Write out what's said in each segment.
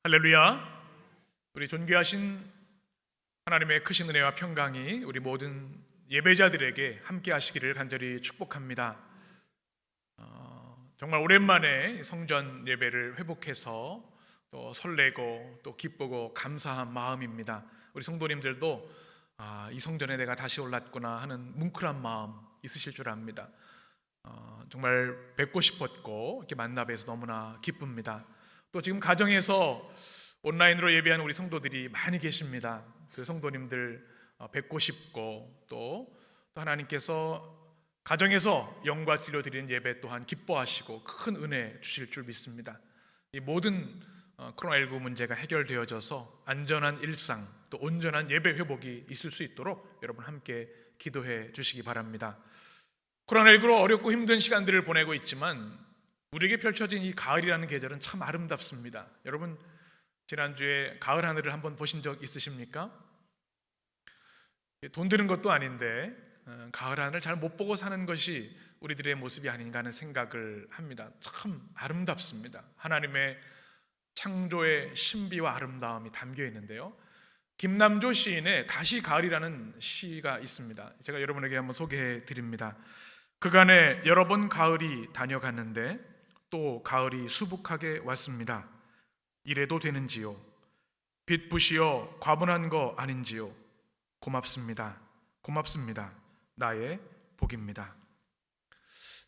할렐루야. 우리 존귀하신 하나님의 크신 은혜와 평강이 우리 모든 예배자들에게 함께 하시기를 간절히 축복합니다. 정말 오랜만에 성전 예배를 회복해서 또 설레고 또 기쁘고 감사한 마음입니다. 우리 성도님들도 이 성전에 내가 다시 올랐구나 하는 뭉클한 마음 있으실 줄 압니다. 정말 뵙고 싶었고 이렇게 만나 뵈서 너무나 기쁩니다. 또 지금 가정에서 온라인으로 예배하는 우리 성도들이 많이 계십니다. 그 성도님들 뵙고 싶고 또 하나님께서 가정에서 영과 진료 드리는 예배 또한 기뻐하시고 큰 은혜 주실 줄 믿습니다. 이 모든 코로나19 문제가 해결되어져서 안전한 일상 또 온전한 예배 회복이 있을 수 있도록 여러분 함께 기도해 주시기 바랍니다. 코로나19로 어렵고 힘든 시간들을 보내고 있지만 우리에게 펼쳐진 이 가을이라는 계절은 참 아름답습니다. 여러분 지난주에 가을 하늘을 한번 보신 적 있으십니까? 돈 드는 것도 아닌데 가을 하늘을 잘 못 보고 사는 것이 우리들의 모습이 아닌가 하는 생각을 합니다. 참 아름답습니다. 하나님의 창조의 신비와 아름다움이 담겨 있는데요. 김남조 시인의 다시 가을이라는 시가 있습니다. 제가 여러분에게 한번 소개해 드립니다. 그간에 여러 번 가을이 다녀갔는데 또 가을이 수북하게 왔습니다. 이래도 되는지요? 빛 부시어 과분한 거 아닌지요? 고맙습니다. 고맙습니다. 나의 복입니다.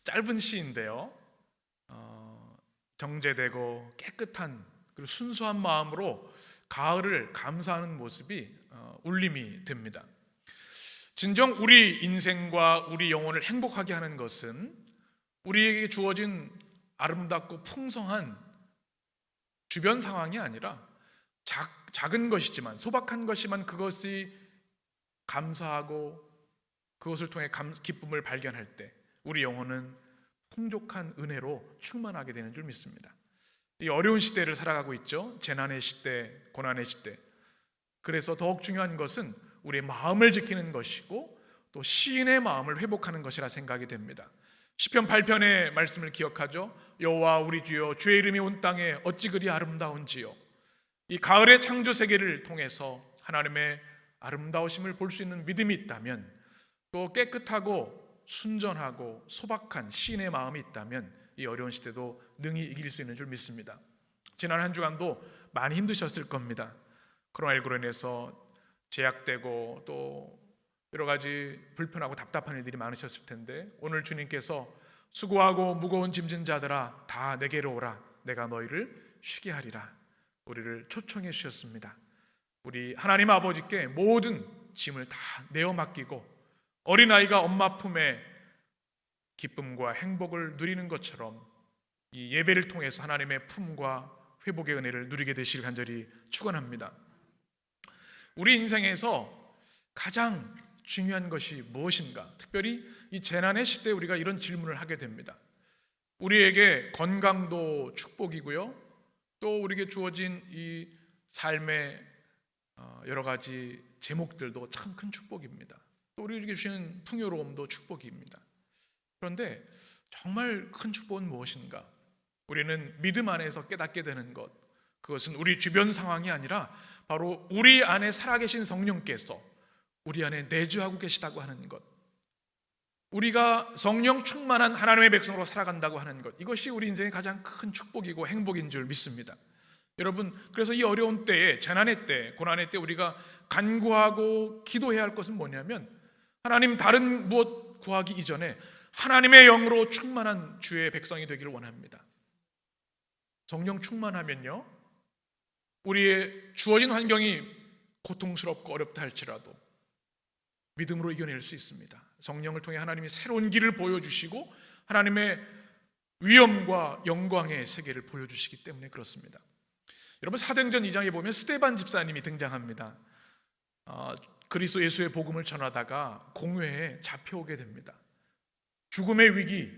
짧은 시인데요. 정제되고 깨끗한 그리고 순수한 마음으로 가을을 감사하는 모습이 울림이 됩니다. 진정 우리 인생과 우리 영혼을 행복하게 하는 것은 우리에게 주어진 아름답고 풍성한 주변 상황이 아니라 작은 것이지만 소박한 것이지만 그것이 감사하고 그것을 통해 기쁨을 발견할 때 우리 영혼은 풍족한 은혜로 충만하게 되는 줄 믿습니다. 이 어려운 시대를 살아가고 있죠. 재난의 시대, 고난의 시대. 그래서 더욱 중요한 것은 우리의 마음을 지키는 것이고 또 시인의 마음을 회복하는 것이라 생각이 됩니다. 시편 8편의 말씀을 기억하죠. 여호와 우리 주여 주의 이름이 온 땅에 어찌 그리 아름다운지요. 이 가을의 창조 세계를 통해서 하나님의 아름다우심을 볼 수 있는 믿음이 있다면 또 깨끗하고 순전하고 소박한 시인의 마음이 있다면 이 어려운 시대도 능히 이길 수 있는 줄 믿습니다. 지난 한 주간도 많이 힘드셨을 겁니다. 코로나19로 인해서 제약되고 또 여러 가지 불편하고 답답한 일들이 많으셨을 텐데 오늘 주님께서 수고하고 무거운 짐진 자들아 다 내게로 오라 내가 너희를 쉬게 하리라 우리를 초청해 주셨습니다. 우리 하나님 아버지께 모든 짐을 다 내어 맡기고 어린아이가 엄마 품에 기쁨과 행복을 누리는 것처럼 이 예배를 통해서 하나님의 품과 회복의 은혜를 누리게 되시길 간절히 축원합니다. 우리 인생에서 가장 중요한 것이 무엇인가? 특별히 이 재난의 시대에 우리가 이런 질문을 하게 됩니다. 우리에게 건강도 축복이고요. 또 우리에게 주어진 이 삶의 여러 가지 제목들도 참 큰 축복입니다. 또 우리에게 주시는 풍요로움도 축복입니다. 그런데 정말 큰 축복은 무엇인가? 우리는 믿음 안에서 깨닫게 되는 것, 그것은 우리 주변 상황이 아니라 바로 우리 안에 살아계신 성령께서 우리 안에 내주하고 계시다고 하는 것, 우리가 성령 충만한 하나님의 백성으로 살아간다고 하는 것, 이것이 우리 인생의 가장 큰 축복이고 행복인 줄 믿습니다. 여러분, 그래서 이 어려운 때에, 재난의 때, 고난의 때 우리가 간구하고 기도해야 할 것은 뭐냐면 하나님 다른 무엇 구하기 이전에 하나님의 영으로 충만한 주의 백성이 되기를 원합니다. 성령 충만하면요, 우리의 주어진 환경이 고통스럽고 어렵다 할지라도 믿음으로 이겨낼 수 있습니다. 성령을 통해 하나님이 새로운 길을 보여주시고 하나님의 위엄과 영광의 세계를 보여주시기 때문에 그렇습니다. 여러분, 사도행전 2장에 보면 스데반 집사님이 등장합니다. 그리스도 예수의 복음을 전하다가 공회에 잡혀오게 됩니다. 죽음의 위기,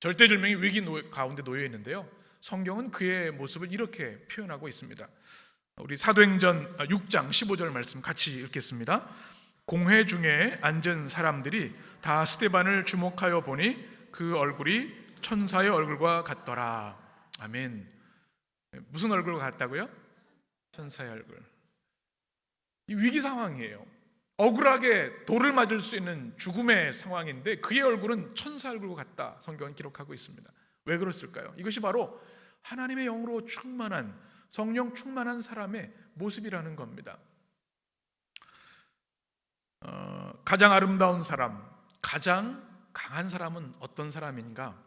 절대절명의 위기 가운데 놓여 있는데요, 성경은 그의 모습을 이렇게 표현하고 있습니다. 우리 사도행전 6장 15절 말씀 같이 읽겠습니다. 공회 중에 앉은 사람들이 다 스데반을 주목하여 보니 그 얼굴이 천사의 얼굴과 같더라. 아멘. 무슨 얼굴과 같다고요? 천사의 얼굴. 이 위기 상황이에요. 억울하게 돌을 맞을 수 있는 죽음의 상황인데 그의 얼굴은 천사 얼굴과 같다. 성경은 기록하고 있습니다. 왜 그랬을까요? 이것이 바로 하나님의 영으로 충만한, 성령 충만한 사람의 모습이라는 겁니다. 가장 아름다운 사람, 가장 강한 사람은 어떤 사람인가?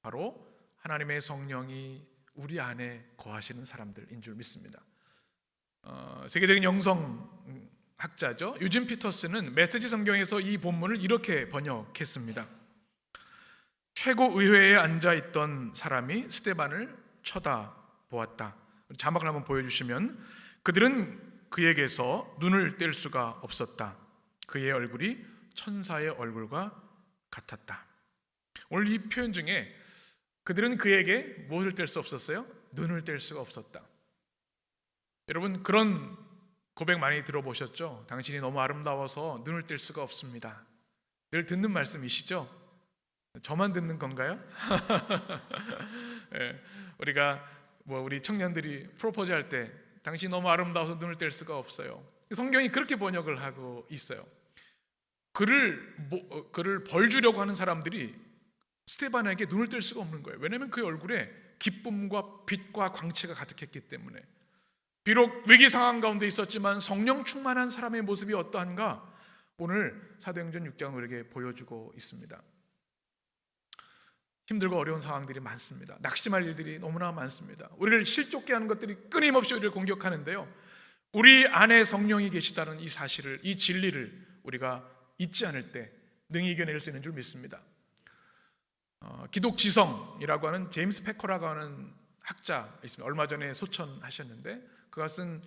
바로 하나님의 성령이 우리 안에 거하시는 사람들인 줄 믿습니다. 세계적인 영성학자죠, 유진 피터스는 메시지 성경에서 이 본문을 이렇게 번역했습니다. 최고 의회에 앉아있던 사람이 스데반을 쳐다보았다. 자막을 한번 보여주시면, 그들은 그에게서 눈을 뗄 수가 없었다. 그의 얼굴이 천사의 얼굴과 같았다. 오늘 이 표현 중에 그들은 그에게 무엇을 뗄 수 없었어요? 눈을 뗄 수가 없었다. 여러분, 그런 고백 많이 들어보셨죠? 당신이 너무 아름다워서 눈을 뗄 수가 없습니다. 늘 듣는 말씀이시죠? 저만 듣는 건가요? 네, 우리가 우리 청년들이 프로포즈 할 때 당신이 너무 아름다워서 눈을 뗄 수가 없어요. 성경이 그렇게 번역을 하고 있어요. 그를 벌 주려고 하는 사람들이 스데반에게 눈을 뗄 수가 없는 거예요. 왜냐하면 그의 얼굴에 기쁨과 빛과 광채가 가득했기 때문에. 비록 위기 상황 가운데 있었지만 성령 충만한 사람의 모습이 어떠한가? 오늘 사도행전 6장은 우리에게 보여주고 있습니다. 힘들고 어려운 상황들이 많습니다. 낙심할 일들이 너무나 많습니다. 우리를 실족게 하는 것들이 끊임없이 우리를 공격하는데요, 우리 안에 성령이 계시다는 이 사실을, 이 진리를 우리가 잊지 않을 때 능히 이겨낼 수 있는 줄 믿습니다. 기독지성이라고 하는 제임스 패커라고 하는 학자 있습니다. 얼마 전에 소천하셨는데 그가 쓴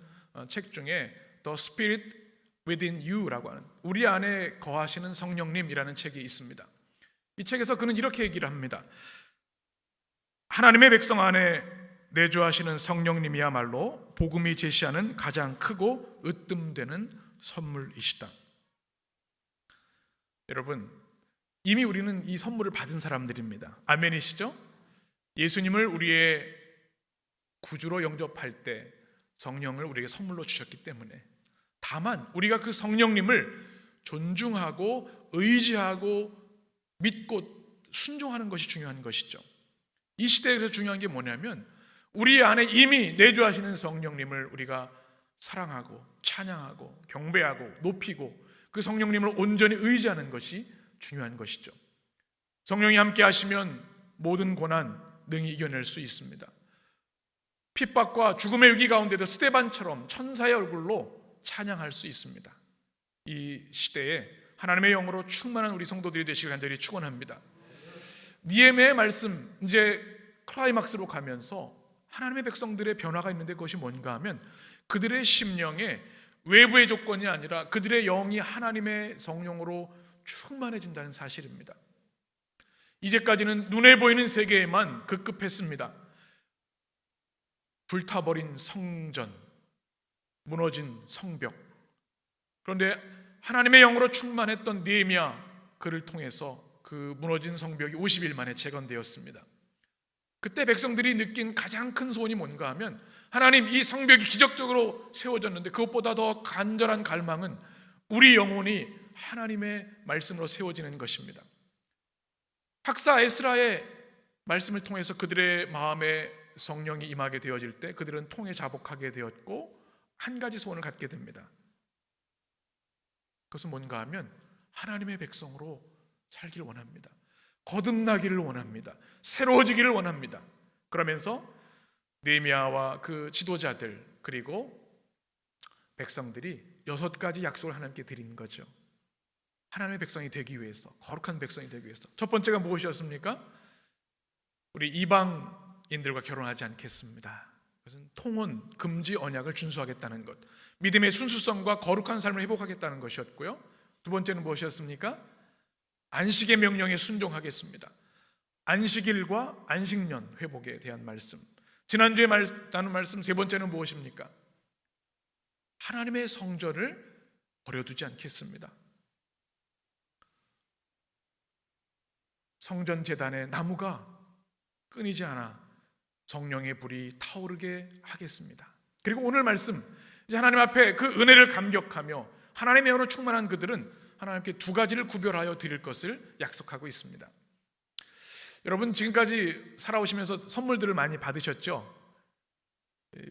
책 중에 The Spirit Within You라고 하는, 우리 안에 거하시는 성령님이라는 책이 있습니다. 이 책에서 그는 이렇게 얘기를 합니다. 하나님의 백성 안에 내주하시는 성령님이야말로 복음이 제시하는 가장 크고 으뜸되는 선물이시다. 여러분, 이미 우리는 이 선물을 받은 사람들입니다. 아멘이시죠? 예수님을 우리의 구주로 영접할 때 성령을 우리에게 선물로 주셨기 때문에, 다만 우리가 그 성령님을 존중하고 의지하고 믿고 순종하는 것이 중요한 것이죠. 이 시대에서 중요한 게 뭐냐면 우리 안에 이미 내주하시는 성령님을 우리가 사랑하고 찬양하고 경배하고 높이고 그 성령님을 온전히 의지하는 것이 중요한 것이죠. 성령이 함께 하시면 모든 고난 능히 이겨낼 수 있습니다. 핍박과 죽음의 위기 가운데도 스데반처럼 천사의 얼굴로 찬양할 수 있습니다. 이 시대에 하나님의 영으로 충만한 우리 성도들이 되시길 간절히 축원합니다. 니에미야의 말씀, 이제 클라이막스로 가면서 하나님의 백성들의 변화가 있는데 그것이 뭔가 하면 그들의 심령에 외부의 조건이 아니라 그들의 영이 하나님의 성령으로 충만해진다는 사실입니다. 이제까지는 눈에 보이는 세계에만 급급했습니다. 불타버린 성전, 무너진 성벽. 그런데 하나님의 영으로 충만했던 느헤미야, 그를 통해서 그 무너진 성벽이 50일 만에 재건되었습니다. 그때 백성들이 느낀 가장 큰 소원이 뭔가 하면, 하나님, 이 성벽이 기적적으로 세워졌는데 그것보다 더 간절한 갈망은 우리 영혼이 하나님의 말씀으로 세워지는 것입니다. 학사 에스라의 말씀을 통해서 그들의 마음에 성령이 임하게 되어질 때 그들은 통에 자복하게 되었고 한 가지 소원을 갖게 됩니다. 그것은 뭔가 하면 하나님의 백성으로 살기를 원합니다. 거듭나기를 원합니다. 새로워지기를 원합니다. 그러면서 느헤미야와 그 지도자들 그리고 백성들이 6가지 약속을 하나님께 드린 거죠. 하나님의 백성이 되기 위해서, 거룩한 백성이 되기 위해서. 첫 번째가 무엇이었습니까? 우리 이방인들과 결혼하지 않겠습니다. 그것은 통혼, 금지 언약을 준수하겠다는 것, 믿음의 순수성과 거룩한 삶을 회복하겠다는 것이었고요. 두 번째는 무엇이었습니까? 안식의 명령에 순종하겠습니다. 안식일과 안식년 회복에 대한 말씀. 지난주에 나눈 말씀 세 번째는 무엇입니까? 하나님의 성전을 버려두지 않겠습니다. 성전 제단의 나무가 끊이지 않아 성령의 불이 타오르게 하겠습니다. 그리고 오늘 말씀, 이제 하나님 앞에 그 은혜를 감격하며 하나님의 영으로 충만한 그들은 하나님께 두 가지를 구별하여 드릴 것을 약속하고 있습니다. 여러분, 지금까지 살아오시면서 선물들을 많이 받으셨죠?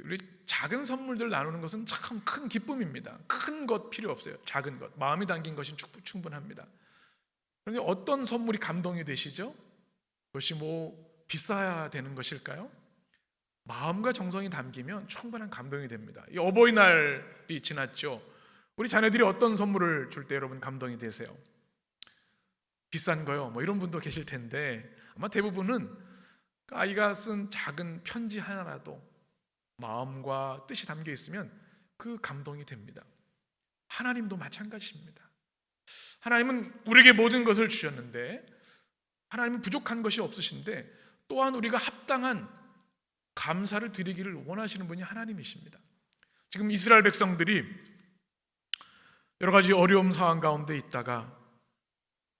우리 작은 선물들 나누는 것은 참 큰 기쁨입니다. 큰 것 필요 없어요. 작은 것, 마음이 담긴 것이 충분합니다. 그런데 어떤 선물이 감동이 되시죠? 그것이 비싸야 되는 것일까요? 마음과 정성이 담기면 충분한 감동이 됩니다. 이 어버이날이 지났죠. 우리 자녀들이 어떤 선물을 줄 때 여러분 감동이 되세요? 비싼 거요, 이런 분도 계실 텐데 아마 대부분은 아이가 쓴 작은 편지 하나라도 마음과 뜻이 담겨 있으면 그 감동이 됩니다. 하나님도 마찬가지입니다. 하나님은 우리에게 모든 것을 주셨는데 하나님은 부족한 것이 없으신데 또한 우리가 합당한 감사를 드리기를 원하시는 분이 하나님이십니다. 지금 이스라엘 백성들이 여러 가지 어려움 상황 가운데 있다가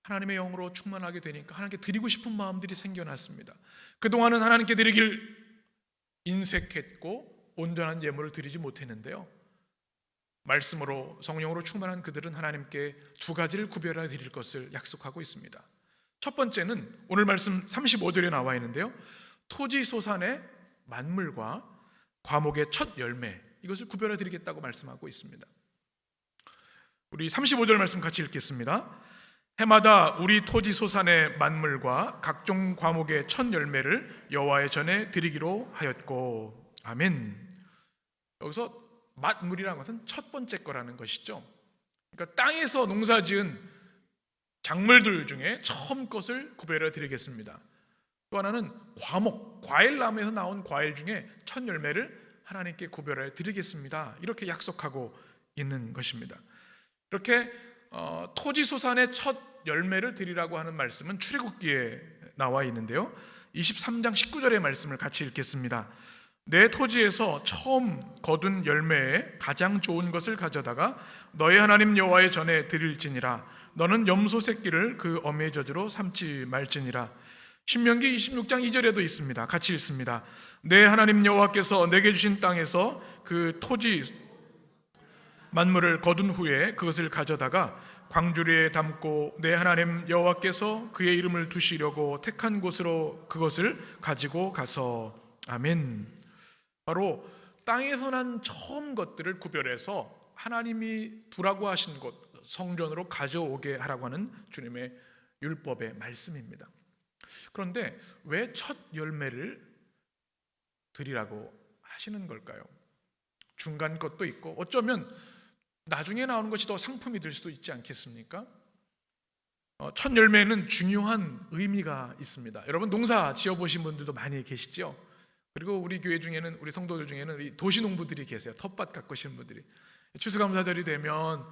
하나님의 영으로 충만하게 되니까 하나님께 드리고 싶은 마음들이 생겨났습니다. 그동안은 하나님께 드리길 인색했고 온전한 예물을 드리지 못했는데요, 말씀으로 성령으로 충만한 그들은 하나님께 두 가지를 구별하여 드릴 것을 약속하고 있습니다. 첫 번째는 오늘 말씀 35절에 나와 있는데요, 토지 소산의 만물과 과목의 첫 열매, 이것을 구별해 드리겠다고 말씀하고 있습니다. 우리 35절 말씀 같이 읽겠습니다. 해마다 우리 토지 소산의 만물과 각종 과목의 첫 열매를 여호와의 전에 드리기로 하였고. 아멘. 여기서 만물이라는 것은 첫 번째 거라는 것이죠. 그러니까 땅에서 농사지은 작물들 중에 처음 것을 구별해 드리겠습니다. 또 하나는 과목, 과일나무에서 나온 과일 중에 첫 열매를 하나님께 구별해 드리겠습니다. 이렇게 약속하고 있는 것입니다. 이렇게 토지 소산의 첫 열매를 드리라고 하는 말씀은 출애굽기에 나와 있는데요, 23장 19절의 말씀을 같이 읽겠습니다. 내 토지에서 처음 거둔 열매에 가장 좋은 것을 가져다가 너의 하나님 여호와의 전에 드릴지니라. 너는 염소 새끼를 그 어미의 젖으로 삼지 말지니라. 신명기 26장 2절에도 있습니다. 같이 읽습니다. 내 하나님 여호와께서 내게 주신 땅에서 그 토지 만물을 거둔 후에 그것을 가져다가 광주리에 담고 내 하나님 여호와께서 그의 이름을 두시려고 택한 곳으로 그것을 가지고 가서. 아멘. 바로 땅에서 난 처음 것들을 구별해서 하나님이 두라고 하신 곳, 성전으로 가져오게 하라고 하는 주님의 율법의 말씀입니다. 그런데 왜 첫 열매를 드리라고 하시는 걸까요? 중간 것도 있고 어쩌면 나중에 나오는 것이 더 상품이 될 수도 있지 않겠습니까? 첫 열매는 중요한 의미가 있습니다. 여러분 농사 지어보신 분들도 많이 계시죠? 그리고 우리 교회 중에는, 우리 성도들 중에는 도시농부들이 계세요. 텃밭 가꾸시는 분들이. 추수감사절이 되면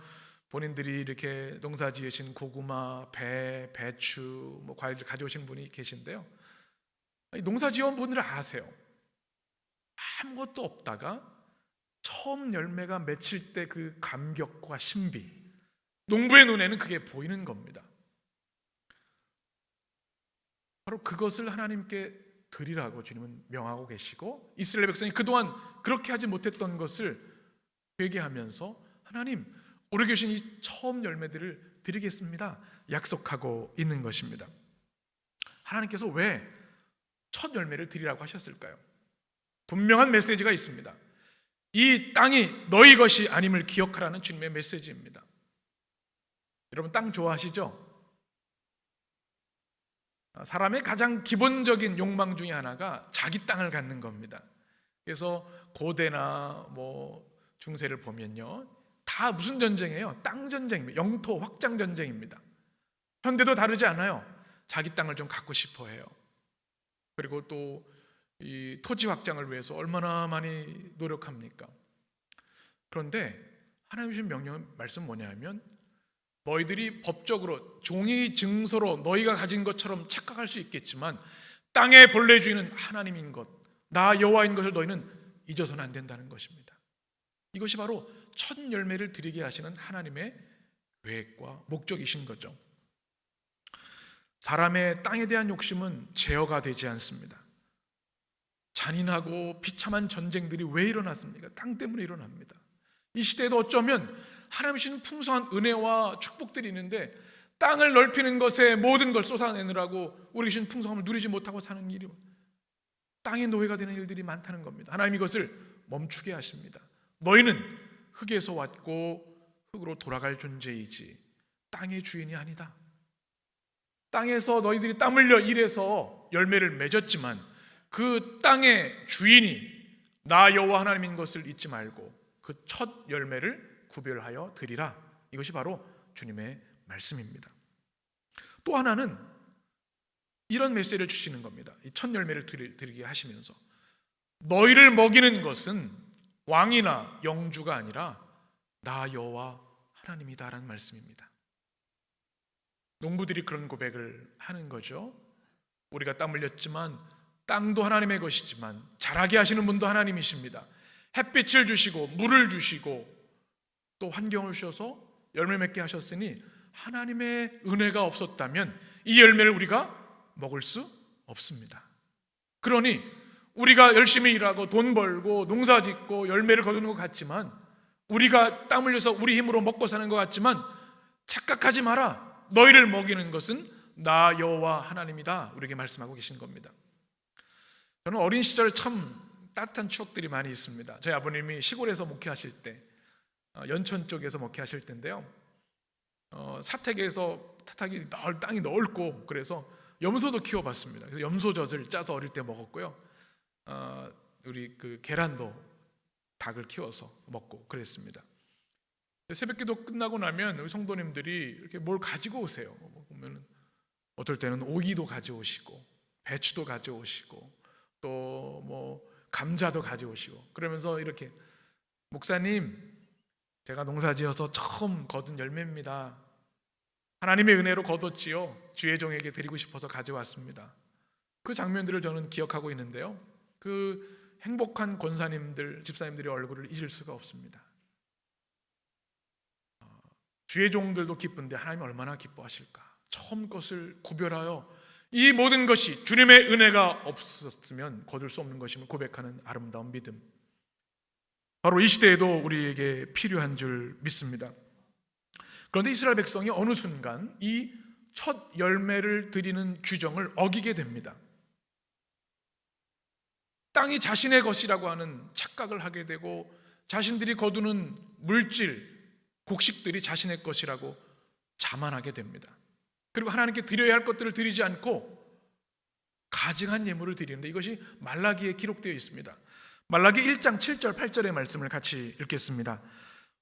본인들이 이렇게 농사 지으신 고구마, 배, 배추, 과일들 가져오신 분이 계신데요, 농사 지어온 분들은 아세요. 아무것도 없다가 처음 열매가 맺힐 때 그 감격과 신비, 농부의 눈에는 그게 보이는 겁니다. 바로 그것을 하나님께 드리라고 주님은 명하고 계시고, 이스라엘 백성이 그동안 그렇게 하지 못했던 것을 회개하면서 하나님, 우리 계신 이 처음 열매들을 드리겠습니다 약속하고 있는 것입니다. 하나님께서 왜 첫 열매를 드리라고 하셨을까요? 분명한 메시지가 있습니다. 이 땅이 너희 것이 아님을 기억하라는 주님의 메시지입니다. 여러분 땅 좋아하시죠? 사람의 가장 기본적인 욕망 중에 하나가 자기 땅을 갖는 겁니다. 그래서 고대나 중세를 보면요, 다 무슨 전쟁이에요? 땅 전쟁입니다. 영토 확장 전쟁입니다. 현대도 다르지 않아요. 자기 땅을 좀 갖고 싶어 해요. 그리고 또 이 토지 확장을 위해서 얼마나 많이 노력합니까? 그런데 하나님 주신 명령 말씀 뭐냐면, 너희들이 법적으로 종이 증서로 너희가 가진 것처럼 착각할 수 있겠지만 땅의 본래 주인은 하나님인 것, 나 여호와인 것을 너희는 잊어서는 안 된다는 것입니다. 이것이 바로 첫 열매를 드리게 하시는 하나님의 계획과 목적이신 거죠. 사람의 땅에 대한 욕심은 제어가 되지 않습니다. 잔인하고 비참한 전쟁들이 왜 일어났습니까? 땅 때문에 일어납니다. 이 시대에도 어쩌면 하나님 주시는 풍성한 은혜와 축복들이 있는데 땅을 넓히는 것에 모든 걸 쏟아내느라고 우리 주신 풍성함을 누리지 못하고 사는 일이 땅의 노예가 되는 일들이 많다는 겁니다. 하나님 이것을 멈추게 하십니다. 너희는 흙에서 왔고 흙으로 돌아갈 존재이지 땅의 주인이 아니다. 땅에서 너희들이 땀 흘려 일해서 열매를 맺었지만 그 땅의 주인이 나 여호와 하나님인 것을 잊지 말고 그 첫 열매를 구별하여 드리라. 이것이 바로 주님의 말씀입니다. 또 하나는 이런 메시지를 주시는 겁니다. 이 첫 열매를 드리게 하시면서 너희를 먹이는 것은 왕이나 영주가 아니라 나 여호와 하나님이다라는 말씀입니다. 농부들이 그런 고백을 하는 거죠. 우리가 땀 흘렸지만 땅도 하나님의 것이지만 자라게 하시는 분도 하나님이십니다. 햇빛을 주시고 물을 주시고 또 환경을 주셔서 열매 맺게 하셨으니 하나님의 은혜가 없었다면 이 열매를 우리가 먹을 수 없습니다. 그러니 우리가 열심히 일하고 돈 벌고 농사 짓고 열매를 거두는 것 같지만 우리가 땀 흘려서 우리 힘으로 먹고 사는 것 같지만 착각하지 마라. 너희를 먹이는 것은 나 여호와 하나님이다. 우리에게 말씀하고 계신 겁니다. 저는 어린 시절 참 따뜻한 추억들이 많이 있습니다. 저희 아버님이 시골에서 목회하실 때 연천 쪽에서 목회하실 때인데요. 사택에서 땅이 넓고 그래서 염소도 키워봤습니다. 그래서 염소젖을 짜서 어릴 때 먹었고요. 우리 그 계란도 닭을 키워서 먹고 그랬습니다. 새벽기도 끝나고 나면 우리 성도님들이 이렇게 뭘 가지고 오세요. 보면 어떨 때는 오이도 가져오시고 배추도 가져오시고 또 뭐 감자도 가져오시고 그러면서 이렇게 목사님 제가 농사지어서 처음 거둔 열매입니다. 하나님의 은혜로 거뒀지요. 주의 종에게 드리고 싶어서 가져왔습니다. 그 장면들을 저는 기억하고 있는데요. 그 행복한 권사님들, 집사님들의 얼굴을 잊을 수가 없습니다. 주의 종들도 기쁜데 하나님 얼마나 기뻐하실까. 처음 것을 구별하여 이 모든 것이 주님의 은혜가 없었으면 거둘 수 없는 것임을 고백하는 아름다운 믿음. 바로 이 시대에도 우리에게 필요한 줄 믿습니다. 그런데 이스라엘 백성이 어느 순간 이 첫 열매를 드리는 규정을 어기게 됩니다. 땅이 자신의 것이라고 하는 착각을 하게 되고 자신들이 거두는 물질, 곡식들이 자신의 것이라고 자만하게 됩니다. 그리고 하나님께 드려야 할 것들을 드리지 않고 가증한 예물을 드리는데 이것이 말라기에 기록되어 있습니다. 말라기 1장 7절 8절의 말씀을 같이 읽겠습니다.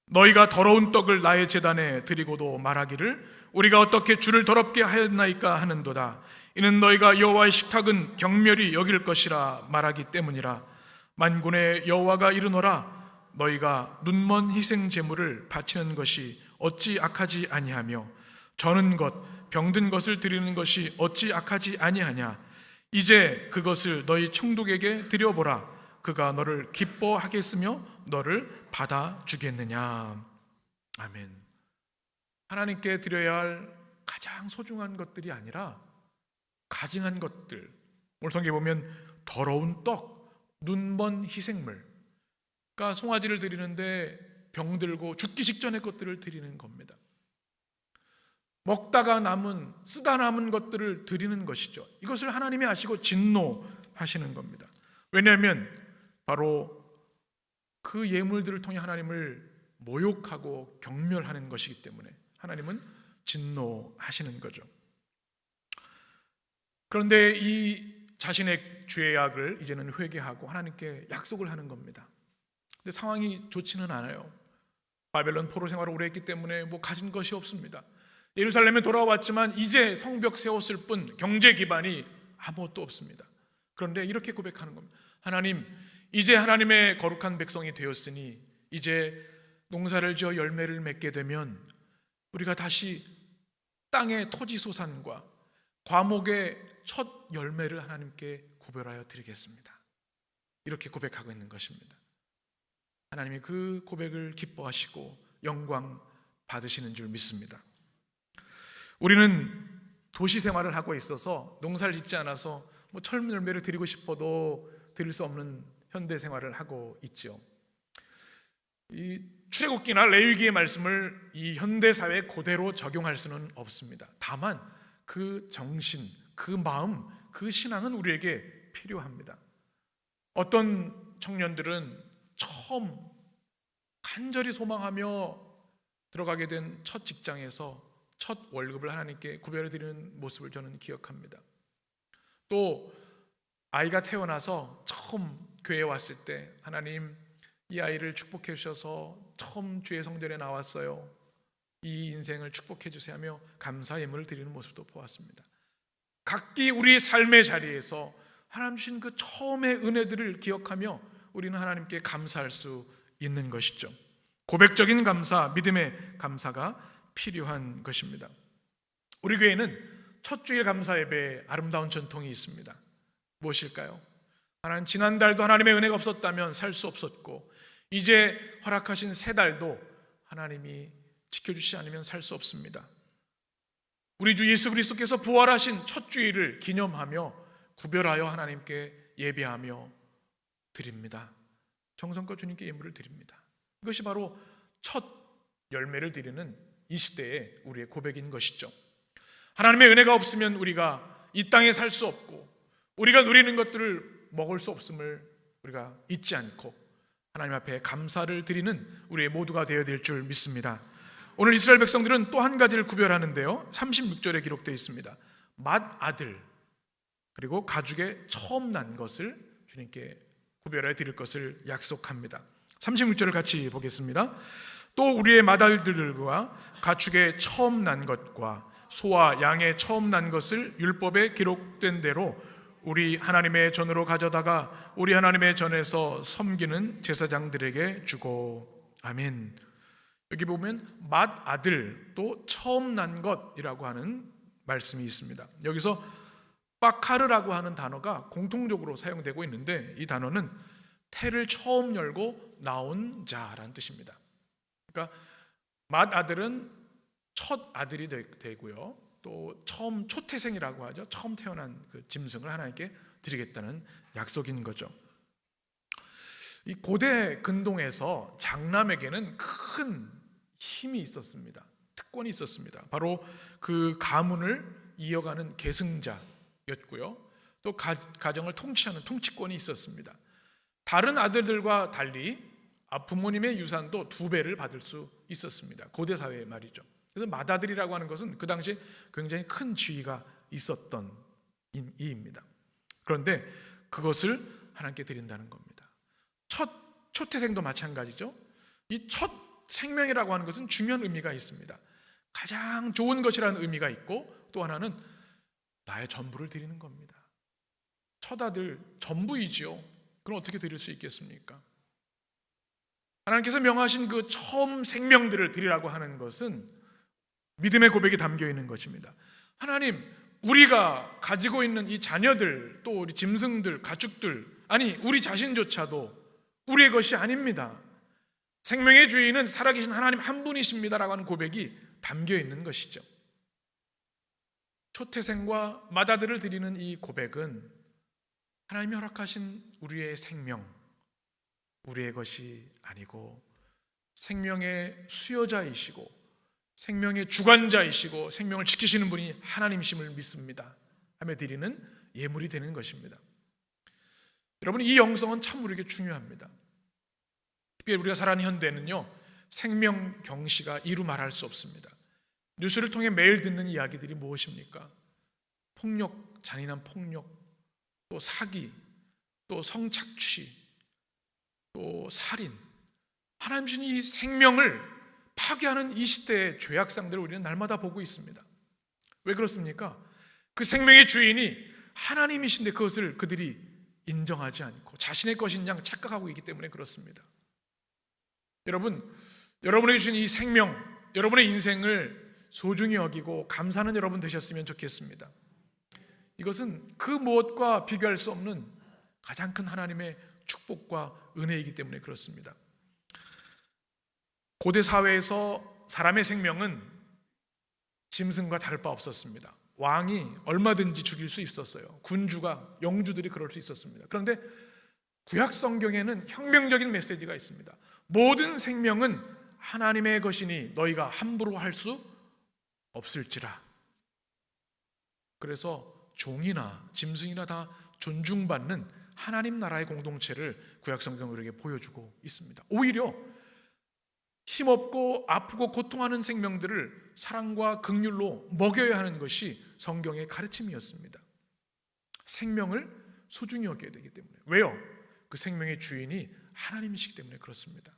너희가 더러운 떡을 나의 제단에 드리고도 말하기를 우리가 어떻게 주를 더럽게 하였나이까 하는도다. 이는 너희가 여호와의 식탁은 경멸히 여길 것이라 말하기 때문이라. 만군의 여호와가 이르노라. 너희가 눈먼 희생 제물을 바치는 것이 어찌 악하지 아니하며 저는 것 병든 것을 드리는 것이 어찌 악하지 아니하냐. 이제 그것을 너희 총독에게 드려보라. 그가 너를 기뻐하겠으며 너를 받아주겠느냐. 아멘. 하나님께 드려야 할 가장 소중한 것들이 아니라 가증한 것들, 오늘 성경에 보면 더러운 떡, 눈먼 희생물, 그러니까 송아지를 드리는데 병들고 죽기 직전의 것들을 드리는 겁니다. 먹다가 남은, 쓰다 남은 것들을 드리는 것이죠. 이것을 하나님이 아시고 진노하시는 겁니다. 왜냐하면 바로 그 예물들을 통해 하나님을 모욕하고 경멸하는 것이기 때문에 하나님은 진노하시는 거죠. 그런데 이 자신의 죄악을 이제는 회개하고 하나님께 약속을 하는 겁니다. 근데 상황이 좋지는 않아요. 바벨론 포로 생활을 오래 했기 때문에 뭐 가진 것이 없습니다. 예루살렘에 돌아왔지만 이제 성벽 세웠을 뿐 경제 기반이 아무것도 없습니다. 그런데 이렇게 고백하는 겁니다. 하나님, 이제 하나님의 거룩한 백성이 되었으니 이제 농사를 지어 열매를 맺게 되면 우리가 다시 땅의 토지 소산과 과목의 첫 열매를 하나님께 구별하여 드리겠습니다. 이렇게 고백하고 있는 것입니다. 하나님이 그 고백을 기뻐하시고 영광 받으시는 줄 믿습니다. 우리는 도시 생활을 하고 있어서 농사를 짓지 않아서 철 열매를 드리고 싶어도 드릴 수 없는 현대 생활을 하고 있죠. 이 출애굽기나 레위기의 말씀을 이 현대 사회에 그대로 적용할 수는 없습니다. 다만 그 정신, 그 마음, 그 신앙은 우리에게 필요합니다. 어떤 청년들은 처음 간절히 소망하며 들어가게 된 첫 직장에서 첫 월급을 하나님께 구별해 드리는 모습을 저는 기억합니다. 또 아이가 태어나서 처음 교회에 왔을 때 하나님, 이 아이를 축복해 주셔서 처음 주의 성전에 나왔어요, 이 인생을 축복해 주세요 하며 감사 예물을 드리는 모습도 보았습니다. 각기 우리 삶의 자리에서 하나님 주신 그 처음의 은혜들을 기억하며 우리는 하나님께 감사할 수 있는 것이죠. 고백적인 감사, 믿음의 감사가 필요한 것입니다. 우리 교회는 첫 주일 감사 예배에 아름다운 전통이 있습니다. 무엇일까요? 하나님, 지난달도 하나님의 은혜가 없었다면 살 수 없었고 이제 허락하신 새 달도 하나님이 지켜주시지 않으면 살 수 없습니다. 우리 주 예수 그리스도께서 부활하신 첫 주일을 기념하며 구별하여 하나님께 예배하며 드립니다. 정성껏 주님께 예물을 드립니다. 이것이 바로 첫 열매를 드리는 이 시대의 우리의 고백인 것이죠. 하나님의 은혜가 없으면 우리가 이 땅에 살 수 없고 우리가 누리는 것들을 먹을 수 없음을 우리가 잊지 않고 하나님 앞에 감사를 드리는 우리의 모두가 되어야 될 줄 믿습니다. 오늘 이스라엘 백성들은 또 한 가지를 구별하는데요, 36절에 기록되어 있습니다. 맏아들 그리고 가죽에 처음 난 것을 주님께 구별해 드릴 것을 약속합니다. 36절을 같이 보겠습니다. 또 우리의 맏아들들과 가축의 처음 난 것과 소와 양의 처음 난 것을 율법에 기록된 대로 우리 하나님의 전으로 가져다가 우리 하나님의 전에서 섬기는 제사장들에게 주고. 아멘. 여기 보면 맏아들, 또 처음 난 것이라고 하는 말씀이 있습니다. 여기서 바카르라고 하는 단어가 공통적으로 사용되고 있는데 이 단어는 태를 처음 열고 나온 자라는 뜻입니다. 그러니까 맏아들은 첫 아들이 되고요, 또 처음 초태생이라고 하죠. 처음 태어난 그 짐승을 하나님께 드리겠다는 약속인 거죠. 이 고대 근동에서 장남에게는 큰 힘이 있었습니다. 특권이 있었습니다. 바로 그 가문을 이어가는 계승자였고요, 또 가정을 통치하는 통치권이 있었습니다. 다른 아들들과 달리 부모님의 유산도 2배를 받을 수 있었습니다. 고대 사회의 말이죠. 그래서 맏아들이라고 하는 것은 그 당시에 굉장히 큰 지위가 있었던 이입니다. 그런데 그것을 하나님께 드린다는 겁니다. 첫 초태생도 마찬가지죠. 이 첫 생명이라고 하는 것은 중요한 의미가 있습니다. 가장 좋은 것이라는 의미가 있고, 또 하나는 나의 전부를 드리는 겁니다. 첫 아들 전부이지요. 그럼 어떻게 드릴 수 있겠습니까? 하나님께서 명하신 그 처음 생명들을 드리라고 하는 것은 믿음의 고백이 담겨 있는 것입니다. 하나님, 우리가 가지고 있는 이 자녀들, 또 우리 짐승들, 가축들, 아니 우리 자신조차도 우리의 것이 아닙니다. 생명의 주인은 살아계신 하나님 한 분이십니다라고 하는 고백이 담겨 있는 것이죠. 초태생과 맏아들을 드리는 이 고백은 하나님이 허락하신 우리의 생명, 우리의 것이 아니고 생명의 수여자이시고 생명의 주관자이시고 생명을 지키시는 분이 하나님이심을 믿습니다 하며 드리는 예물이 되는 것입니다. 여러분, 이 영성은 참 우리에게 중요합니다. 특별히 우리가 살아가는 현대는요, 생명 경시가 이루 말할 수 없습니다. 뉴스를 통해 매일 듣는 이야기들이 무엇입니까? 폭력, 잔인한 폭력, 또 사기, 또 성착취, 또 살인. 하나님 주신 이 생명을 파괴하는 이 시대의 죄악상들을 우리는 날마다 보고 있습니다. 왜 그렇습니까? 그 생명의 주인이 하나님이신데 그것을 그들이 인정하지 않고 자신의 것인 양 착각하고 있기 때문에 그렇습니다. 여러분, 여러분에게 주신 이 생명, 여러분의 인생을 소중히 여기고 감사하는 여러분 되셨으면 좋겠습니다. 이것은 그 무엇과 비교할 수 없는 가장 큰 하나님의 축복과 은혜이기 때문에 그렇습니다. 고대 사회에서 사람의 생명은 짐승과 다를 바 없었습니다. 왕이 얼마든지 죽일 수 있었어요. 군주가, 영주들이 그럴 수 있었습니다. 그런데 구약 성경에는 혁명적인 메시지가 있습니다. 모든 생명은 하나님의 것이니 너희가 함부로 할 수 없을지라. 그래서 종이나 짐승이나 다 존중받는 하나님 나라의 공동체를 구약 성경은 우리에게 보여주고 있습니다. 오히려 힘없고 아프고 고통하는 생명들을 사랑과 긍휼로 먹여야 하는 것이 성경의 가르침이었습니다. 생명을 소중히 여겨야 되기 때문에. 왜요? 그 생명의 주인이 하나님이시기 때문에 그렇습니다.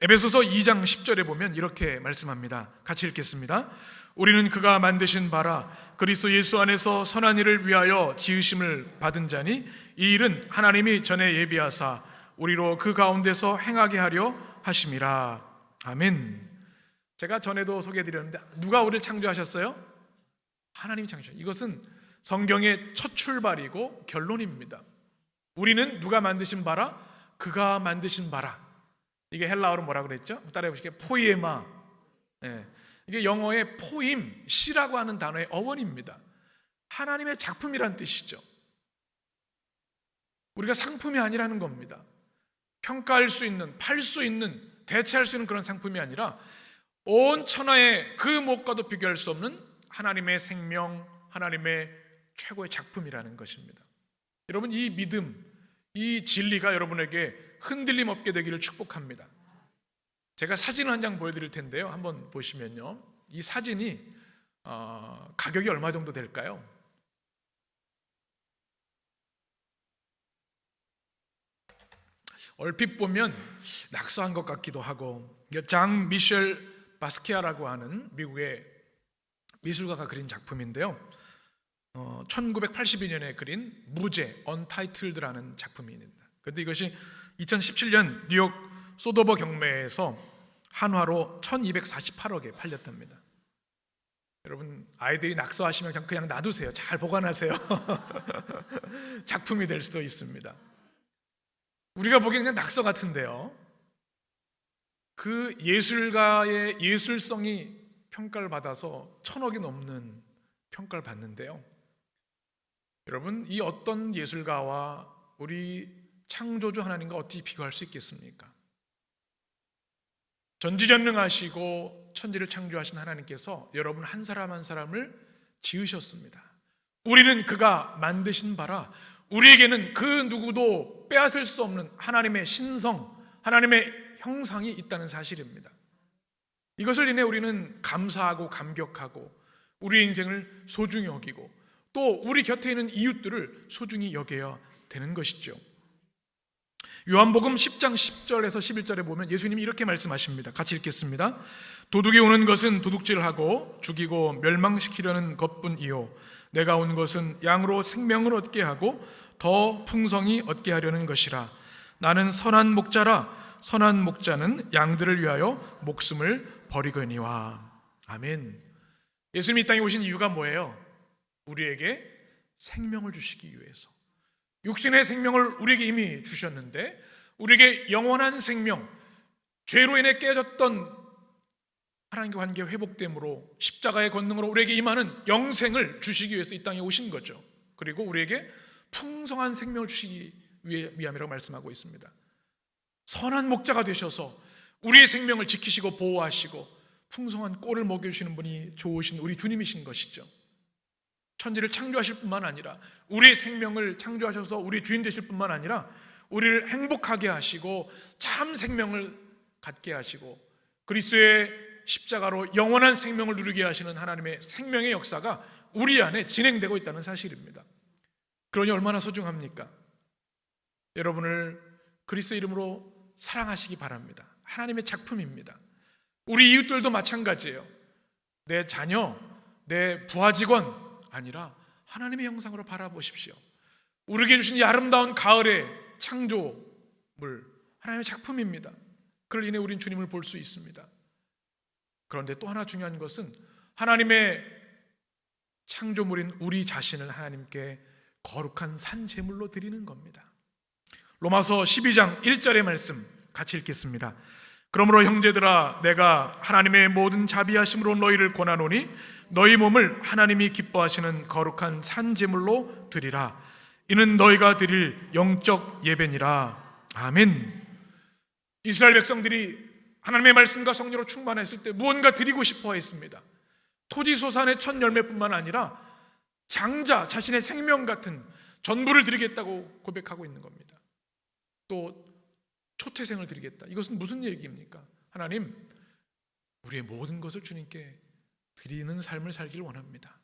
에베소서 2장 10절에 보면 이렇게 말씀합니다. 같이 읽겠습니다. 우리는 그가 만드신 바라 그리스도 예수 안에서 선한 일을 위하여 지으심을 받은 자니 이 일은 하나님이 전에 예비하사 우리로 그 가운데서 행하게 하려 하심이라. 아멘. 제가 전에도 소개해드렸는데 누가 우리를 창조하셨어요? 하나님이 창조하셨어요. 이것은 성경의 첫 출발이고 결론입니다. 우리는 누가 만드신 바라? 그가 만드신 바라. 이게 헬라어로 뭐라 그랬죠? 따라해 보실게요. 포이에마. 네. 이게 영어의 포임, 시라고 하는 단어의 어원입니다. 하나님의 작품이란 뜻이죠. 우리가 상품이 아니라는 겁니다. 평가할 수 있는, 팔 수 있는, 대체할 수 있는 그런 상품이 아니라 온 천하의 그 무엇과도 비교할 수 없는 하나님의 생명, 하나님의 최고의 작품이라는 것입니다. 여러분, 이 믿음, 이 진리가 여러분에게 흔들림 없게 되기를 축복합니다. 제가 사진 한 장 보여드릴 텐데요. 한번 보시면요, 이 사진이 가격이 얼마 정도 될까요? 얼핏 보면 낙서한 것 같기도 하고, 장 미셸 바스키아라고 하는 미국의 미술가가 그린 작품인데요, 1982년에 그린 무제, 언타이틀드라는 작품입니다. 그런데 이것이 2017년 뉴욕 소더버 경매에서 한화로 1248억에 팔렸답니다. 여러분, 아이들이 낙서하시면 그냥 놔두세요. 잘 보관하세요. 작품이 될 수도 있습니다. 우리가 보기엔 그냥 낙서 같은데요, 그 예술가의 예술성이 평가를 받아서 1000억이 넘는 평가를 받는데요, 여러분, 이 어떤 예술가와 우리 창조주 하나님과 어떻게 비교할 수 있겠습니까? 전지전능하시고 천지를 창조하신 하나님께서 여러분 한 사람 한 사람을 지으셨습니다. 우리는 그가 만드신 바라 우리에게는 그 누구도 빼앗을 수 없는 하나님의 신성, 하나님의 형상이 있다는 사실입니다. 이것을 인해 우리는 감사하고 감격하고 우리의 인생을 소중히 여기고 또 우리 곁에 있는 이웃들을 소중히 여겨야 되는 것이죠. 요한복음 10장 10절에서 11절에 보면 예수님이 이렇게 말씀하십니다. 같이 읽겠습니다. 도둑이 오는 것은 도둑질하고 죽이고 멸망시키려는 것뿐이요 내가 온 것은 양으로 생명을 얻게 하고 더 풍성히 얻게 하려는 것이라. 나는 선한 목자라. 선한 목자는 양들을 위하여 목숨을 버리거니와. 아멘. 예수님이 이 땅에 오신 이유가 뭐예요? 우리에게 생명을 주시기 위해서. 육신의 생명을 우리에게 이미 주셨는데 우리에게 영원한 생명, 죄로 인해 깨졌던 하나님과 관계 회복됨으로 십자가의 권능으로 우리에게 임하는 영생을 주시기 위해서 이 땅에 오신 거죠. 그리고 우리에게 풍성한 생명을 주시기 위함이라고 말씀하고 있습니다. 선한 목자가 되셔서 우리의 생명을 지키시고 보호하시고 풍성한 꼴을 먹여주시는 분이 좋으신 우리 주님이신 것이죠. 천지를 창조하실 뿐만 아니라 우리의 생명을 창조하셔서 우리 주인 되실 뿐만 아니라 우리를 행복하게 하시고 참 생명을 갖게 하시고 그리스도의 십자가로 영원한 생명을 누리게 하시는 하나님의 생명의 역사가 우리 안에 진행되고 있다는 사실입니다. 그러니 얼마나 소중합니까? 여러분을 그리스도 이름으로 사랑하시기 바랍니다. 하나님의 작품입니다. 우리 이웃들도 마찬가지예요. 내 자녀, 내 부하 직원 아니라 하나님의 형상으로 바라보십시오. 우리에게 주신 이 아름다운 가을의 창조물, 하나님의 작품입니다. 그걸 인해 우린 주님을 볼 수 있습니다. 그런데 또 하나 중요한 것은 하나님의 창조물인 우리 자신을 하나님께 거룩한 산제물로 드리는 겁니다. 로마서 12장 1절의 말씀 같이 읽겠습니다. 그러므로 형제들아 내가 하나님의 모든 자비하심으로 너희를 권하노니 너희 몸을 하나님이 기뻐하시는 거룩한 산제물로 드리라. 이는 너희가 드릴 영적 예배니라. 아멘. 이스라엘 백성들이 하나님의 말씀과 성령으로 충만했을 때 무언가 드리고 싶어 했습니다. 토지소산의 첫 열매뿐만 아니라 장자, 자신의 생명 같은 전부를 드리겠다고 고백하고 있는 겁니다. 또 초태생을 드리겠다. 이것은 무슨 얘기입니까? 하나님, 우리의 모든 것을 주님께 드리는 삶을 살기를 원합니다.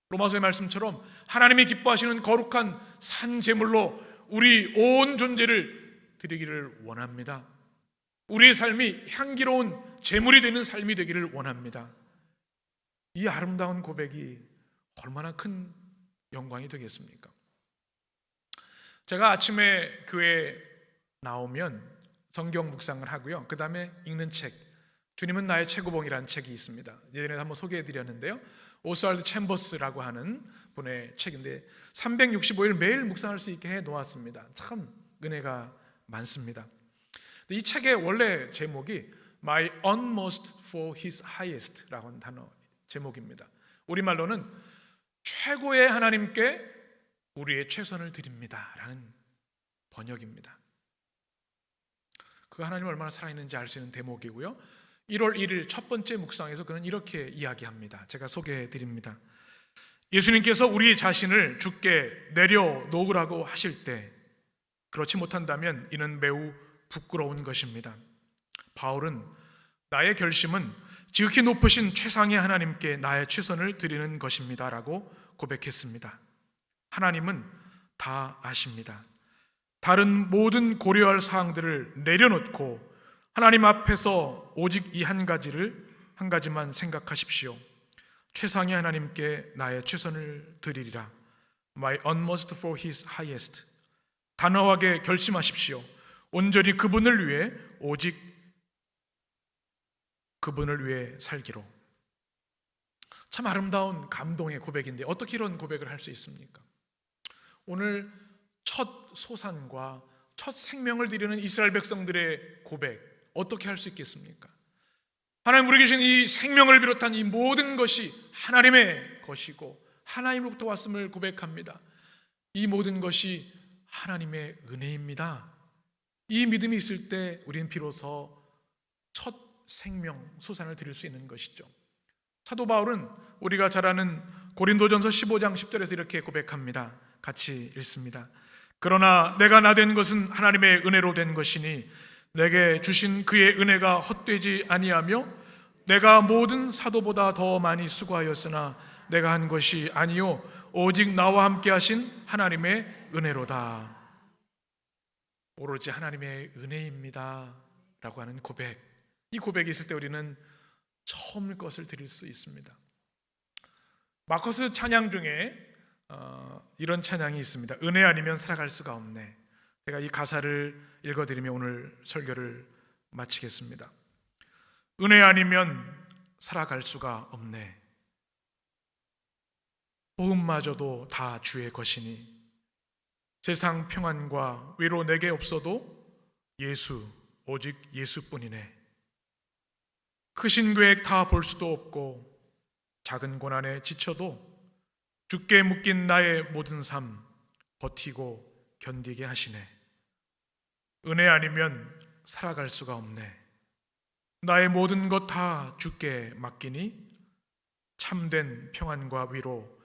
로마서의 말씀처럼 하나님이 기뻐하시는 거룩한 산 제물로 우리 온 존재를 드리기를 원합니다. 우리의 삶이 향기로운 제물이 되는 삶이 되기를 원합니다. 이 아름다운 고백이 얼마나 큰 영광이 되겠습니까? 제가 아침에 교회에 나오면 성경 묵상을 하고요. 그 다음에 읽는 책, 주님은 나의 최고봉이라는 책이 있습니다. 예전에 한번 소개해드렸는데요. 오스왈드 챔버스라고 하는 분의 책인데 365일 매일 묵상할 수 있게 해놓았습니다. 참 은혜가 많습니다. 이 책의 원래 제목이 My Utmost for His Highest라고 하는 단어 제목입니다. 우리말로는 최고의 하나님께 우리의 최선을 드립니다 라는 번역입니다. 그 하나님 얼마나 살아있는지 알 수 있는 대목이고요. 1월 1일 첫 번째 묵상에서 그는 이렇게 이야기합니다. 제가 소개해 드립니다. 예수님께서 우리 자신을 주께 내려놓으라고 하실 때 그렇지 못한다면 이는 매우 부끄러운 것입니다. 바울은 나의 결심은 지극히 높으신 최상의 하나님께 나의 최선을 드리는 것입니다 라고 고백했습니다. 하나님은 다 아십니다. 다른 모든 고려할 사항들을 내려놓고 하나님 앞에서 오직 이 한 가지만 생각하십시오. 최상의 하나님께 나의 최선을 드리리라. My utmost for His highest. 단호하게 결심하십시오. 온전히 그분을 위해, 오직 그분을 위해 살기로. 참 아름다운 감동의 고백인데 어떻게 이런 고백을 할 수 있습니까? 오늘 첫 소산과 첫 생명을 드리는 이스라엘 백성들의 고백 어떻게 할 수 있겠습니까? 하나님 우리 계신 이 생명을 비롯한 이 모든 것이 하나님의 것이고 하나님으로부터 왔음을 고백합니다. 이 모든 것이 하나님의 은혜입니다. 이 믿음이 있을 때 우리는 비로소 첫 생명 소산을 드릴 수 있는 것이죠. 사도 바울은 우리가 잘 아는 고린도전서 15장 10절에서 이렇게 고백합니다. 같이 읽습니다. 그러나 내가 나된 것은 하나님의 은혜로 된 것이니 내게 주신 그의 은혜가 헛되지 아니하며 내가 모든 사도보다 더 많이 수고하였으나 내가 한 것이 아니요 오직 나와 함께 하신 하나님의 은혜로다. 오로지 하나님의 은혜입니다 라고 하는 고백, 이 고백이 있을 때 우리는 처음 것을 드릴 수 있습니다. 마커스 찬양 중에 이런 찬양이 있습니다. 은혜 아니면 살아갈 수가 없네. 제가 이 가사를 읽어드리며 오늘 설교를 마치겠습니다. 은혜 아니면 살아갈 수가 없네. 복음마저도 다 주의 것이니 세상 평안과 위로 내게 없어도 예수, 오직 예수뿐이네. 크신 계획 다 볼 수도 없고 작은 고난에 지쳐도 주께 묶인 나의 모든 삶 버티고 견디게 하시네. 은혜 아니면 살아갈 수가 없네. 나의 모든 것 다 주께 맡기니 참된 평안과 위로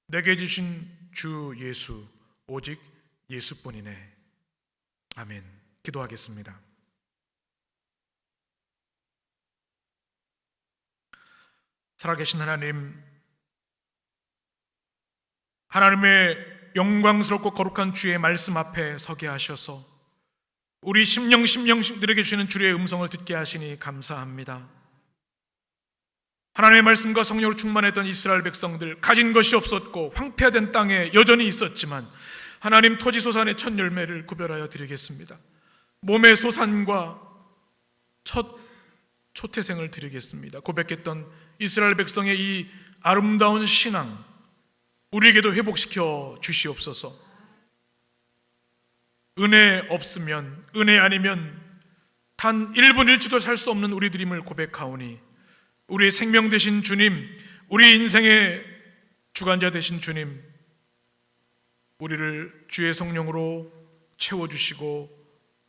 내게 주신 주 예수, 오직 예수뿐이네. 아멘. 기도하겠습니다. 살아계신 하나님, 하나님의 영광스럽고 거룩한 주의 말씀 앞에 서게 하셔서 우리 심령들에게 주시는 주의 음성을 듣게 하시니 감사합니다. 하나님의 말씀과 성령으로 충만했던 이스라엘 백성들, 가진 것이 없었고 황폐화된 땅에 여전히 있었지만 하나님 토지 소산의 첫 열매를 구별하여 드리겠습니다. 몸의 소산과 첫 초태생을 드리겠습니다. 고백했던 이스라엘 백성의 이 아름다운 신앙 우리에게도 회복시켜 주시옵소서. 은혜 없으면, 은혜 아니면 단 1분 1초도 살 수 없는 우리들임을 고백하오니 우리의 생명 되신 주님, 우리 인생의 주관자 되신 주님, 우리를 주의 성령으로 채워주시고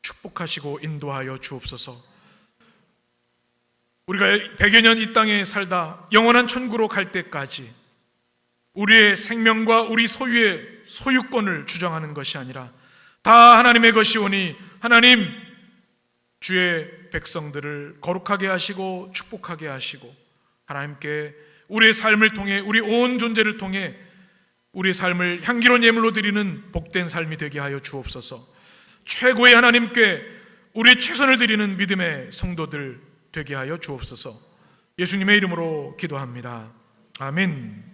축복하시고 인도하여 주옵소서. 우리가 100여 년 이 땅에 살다 영원한 천국으로 갈 때까지 우리의 생명과 우리 소유의 소유권을 주장하는 것이 아니라 다 하나님의 것이오니 하나님 주의 백성들을 거룩하게 하시고 축복하게 하시고 하나님께 우리의 삶을 통해 우리 온 존재를 통해 우리의 삶을 향기로운 예물로 드리는 복된 삶이 되게 하여 주옵소서. 최고의 하나님께 우리의 최선을 드리는 믿음의 성도들 되게 하여 주옵소서. 예수님의 이름으로 기도합니다. 아멘.